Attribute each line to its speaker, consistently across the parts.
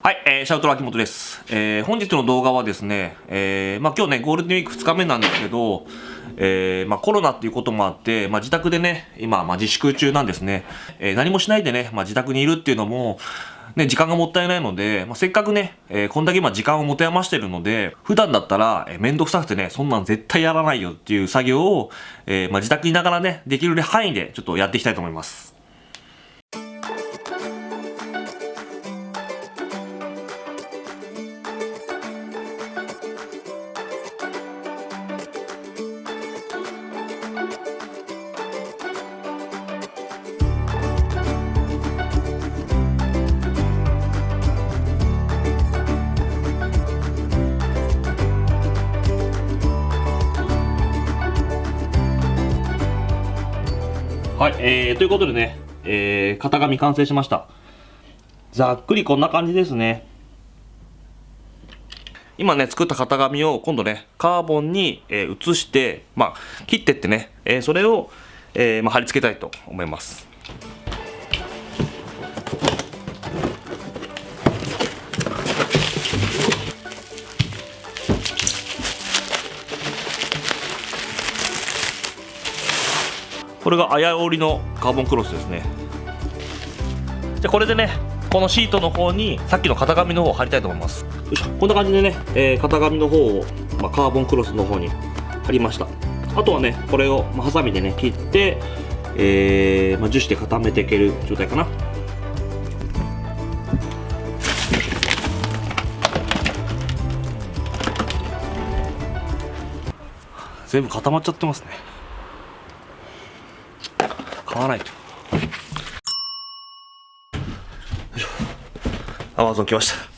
Speaker 1: はい、シャウトの秋元です。本日の動画はですね、今日ね、ゴールデンウィーク2日目なんですけど、コロナっていうこともあって、自宅でね、今、自粛中なんですね。何もしないでね、自宅にいるっていうのも、ね、時間がもったいないので、せっかくね、こんだけ時間を持て余してるので、普段だったら、めんどくさくてね、そんなん絶対やらないよっていう作業を、自宅にいながらね、できる範囲でちょっとやっていきたいと思います。はい、ということでね、型紙完成しました。ざっくりこんな感じですね。今ね、作った型紙を今度ね、カーボンに、移して、切ってってね、それを、貼り付けたいと思います。これが綾織のカーボンクロスですね。じゃあこれでね、このシートの方にさっきの型紙の方を貼りたいと思います。よいしょ、こんな感じでね、型紙の方を、カーボンクロスの方に貼りました。あとはね、これを、ハサミでね切って、樹脂で固めていける状態かな。全部固まっちゃってますね。買わないと。アマゾン来ました。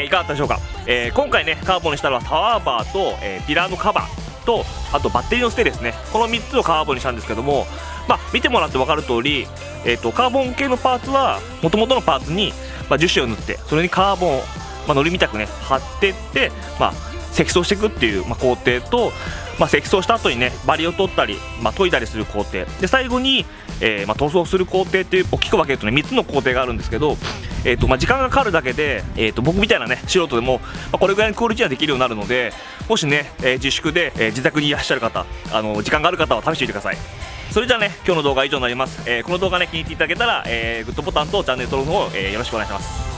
Speaker 1: いかがだったでしょうか。今回ねカーボンにしたのはタワーバーと、ピラーのカバーとあとバッテリーのステですね。この3つをカーボンにしたんですけども、見てもらって分かる通り、カーボン系のパーツは元々のパーツに、樹脂を塗ってそれにカーボンを、のりみたくね貼ってって、積層していくっていう、工程と、積層した後にねバリを取ったり、研いだりする工程で、最後に、塗装する工程っていう大きく分けるとね3つの工程があるんですけど、時間がかかるだけで、僕みたいなね素人でも、これぐらいのクオリティはできるようになるので、もしね、自粛で、自宅にいらっしゃる方、時間がある方は試してみてください。それじゃあね今日の動画は以上になります。この動画ね気に入っていただけたら、グッドボタンとチャンネル登録の方、よろしくお願いします。